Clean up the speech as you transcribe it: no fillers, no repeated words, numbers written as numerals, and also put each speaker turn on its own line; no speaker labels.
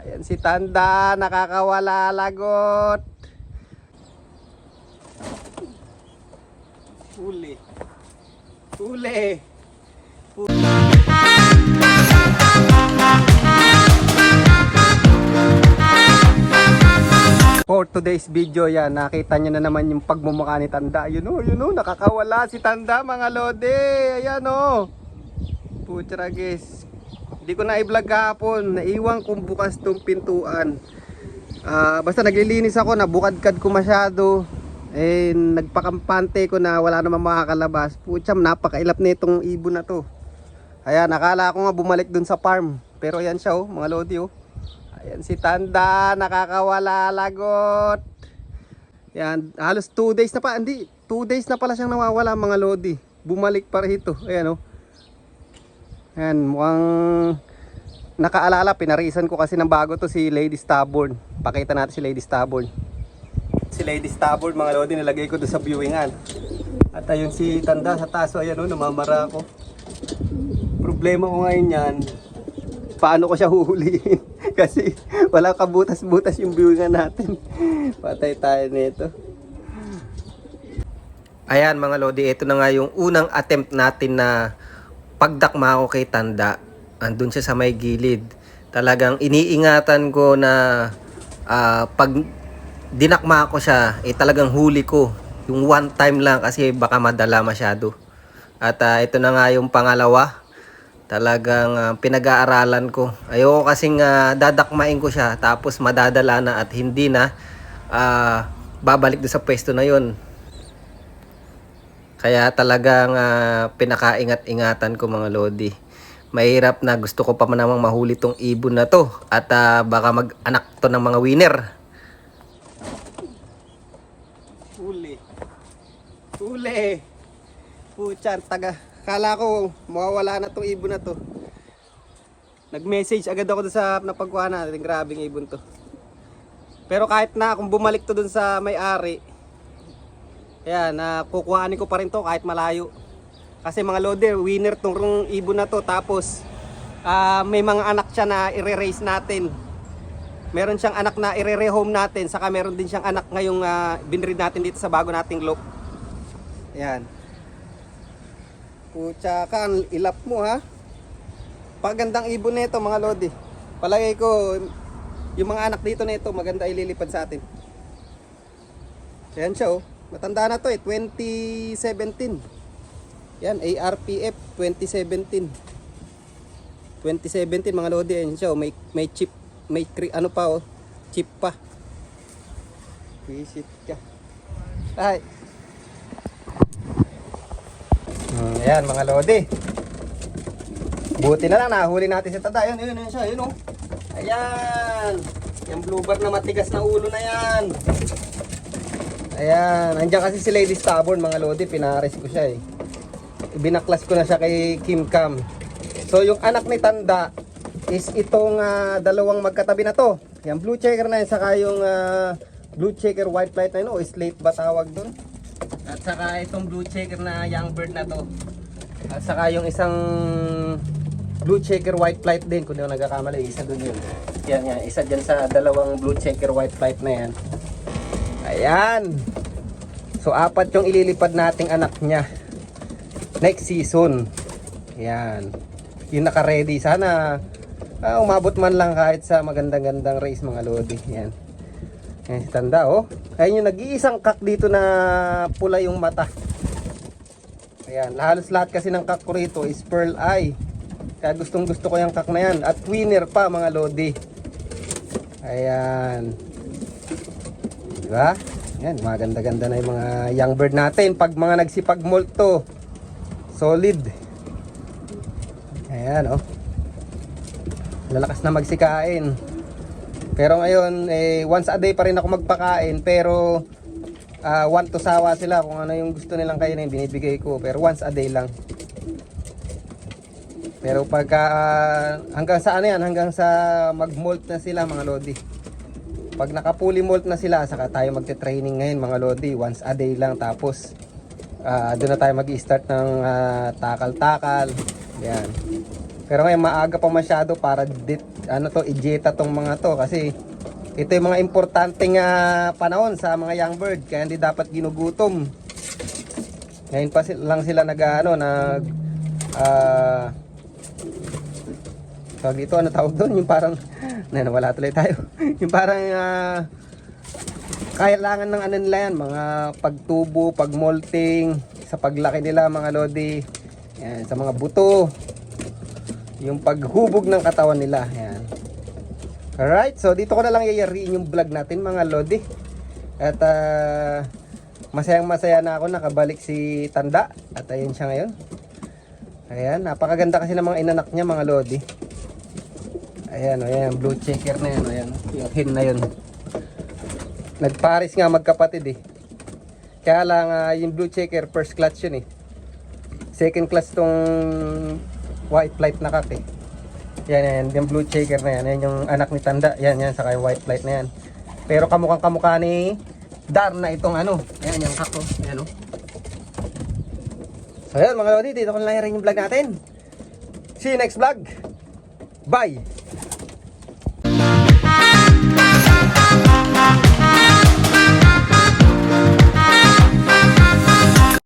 Ayan si Tanda, nakakawala lagot. Huli. Huli. For today's video yan, nakita nyo na naman yung pagmumukha ni Tanda. Yun o, nakakawala si Tanda mga lode. Ayan o. Putra guys. Hindi ko na i-vlog kahapon. Naiwan kong bukas tong pintuan. Basta naglilinis ako, nabukadkad ko masyado. Eh, nagpakampante ko na wala namang makakalabas. Putsam, napakailap na itong ibon na to. Ayan, nakala ko nga bumalik dun sa farm. Pero ayan siya mga lodi oh. Ayan si Tanda, nakakawala lagot. Yan, halos 2 days na pa. Hindi, 2 days na pala siyang nawawala mga lodi. Bumalik pa rito. Ayan oh. Ayan, mukhang nakaalala, pinarisan ko kasi ng bago to si Lady Stubborn. Pakita natin si Lady Stubborn. Si Lady Stubborn mga lodi, nilagay ko doon sa viewingan. At ayun si Tanda sa taso, ayan oh, namamara ako. Problema ko ngayon yan, paano ko siya huhulihin? Kasi wala kabutas-butas yung viewingan natin. Patay tayo nito. Ayan mga lodi, ito na nga yung unang attempt natin na pagdakma ko kay Tanda. Andun siya sa may gilid. Talagang iniingatan ko na pag dinakma ko siya, talagang huli ko. Yung one time lang kasi baka madala masyado. At ito na nga yung pangalawa. Talagang pinag-aaralan ko. Ayoko kasing dadakmain ko siya tapos madadala na at hindi na babalik doon sa pwesto na yon. Kaya talagang pinakaingat-ingatan ko mga lodi. Mahirap na, gusto ko pa namang mahuli tong ibon na to. At baka mag-anak to ng mga winner. Huli. Huli. Puchan, kala ko mawawala na tong ibon na to. Nag-message agad ako doon sa napagkuha natin. Grabing ibon to. Pero kahit na kung bumalik to doon sa may-ari, ayan, kukuhanin ko pa rin to kahit malayo. Kasi mga lode, winner tong ibon na to. Tapos may mga anak siya na i-re-raise natin. Meron siyang anak na i-re-rehome natin. Saka meron din siyang anak ngayong binread natin dito sa bago nating loop. Ayan. Pucha ka, ilap mo ha. Pagandang ibon nito mga lodi. Palagay ko yung mga anak dito nito maganda ililipad sa atin. Ayan siya oh. Matanda na to 2017. Yan, ARPF 2017. 2017 mga lodi, ayan siya oh. May chip, may ano pa oh. Chip pa. Visit ka. Ay. Ayan mga lodi. Buti na lang nahuli natin si Tanda. Ayan siya, yun oh. Ayan. Yung bluebird na matigas na ulo na yan. Ayan, nandiyan kasi si Lady Stubborn mga lodi, pinares ko siya eh. Ibinaklas ko na siya kay Kim Cam. So yung anak ni Tanda is itong dalawang magkatabi na to. Yan, blue checker na yan, saka yung blue checker white flight na yun, o slate ba tawag dun. At saka itong blue checker na young bird na to. At saka yung isang blue checker white flight din, kung di ako nagkakamali, isa dun yun. Yan, isa dyan sa dalawang blue checker white flight na yan. Ayan. So 4 yung ililipad nating anak niya next season. Ayan. Yung naka-ready. Sana umabot man lang kahit sa magandang-gandang race mga lodi. Ayan. Ayan si Tanda oh. Ayan yung nag-iisang kak dito na pula yung mata. Ayan. Halos lahat kasi ng kak ko rito is pearl eye. Kaya gustong gusto ko yung kak na yan. At winner pa mga lodi. Ayan. Diba? Yan, maganda-ganda na yung mga young bird natin. Pag mga nagsipag molt to, solid. Ayan, oh. Lalakas na magsikain. Pero ngayon, once a day pa rin ako magpakain. Pero, want to sawa sila. Kung ano yung gusto nilang kainin, binibigay ko. Pero once a day lang. Pero pagka, hanggang sa ano yan, hanggang sa mag-molt na sila mga lodi. Pag naka-fully molt na sila, saka tayo magte-training ngayon mga lodi. Once a day lang. Tapos doon na tayo mag-i-start ng takal-takal. Yan. Pero ngayon maaga pa masyado para ano to, ijeta tong mga to kasi ito yung mga importanteng panahon sa mga young bird kaya hindi dapat ginugutom. Ngayon pa lang sila nag tawag dito, ano tawag doon? Yung parang nawala tuloy tayo. Yung parang kailangan ng ano nila yan, mga pagtubo, pagmolting, sa paglaki nila mga lodi. Yan, sa mga buto. Yung paghubog ng katawan nila. Yan. Alright, so dito ko na lang yayariin yung vlog natin mga lodi. At masayang masaya na ako, nakabalik si Tanda. At ayun siya ngayon. Ayan, napakaganda kasi ng mga inanak niya mga lodi. Ayan, ayan, blue checker na yan, ayan, yung hen na yun. Nagparis nga magkapatid eh. Kaya lang yung blue checker first clutch yun eh. Second clutch tong white flight na kak eh. Yan, yan, yung blue checker na yan, yan yung anak ni Tanda, yan, yan, saka yung white flight na yan. Pero kamukhang kamukha ni Dar na itong ano, ayan, yung kak oh, ayan oh. So yan mga lodi, dito ko na lang rin yung vlog natin. See you next vlog. Bye!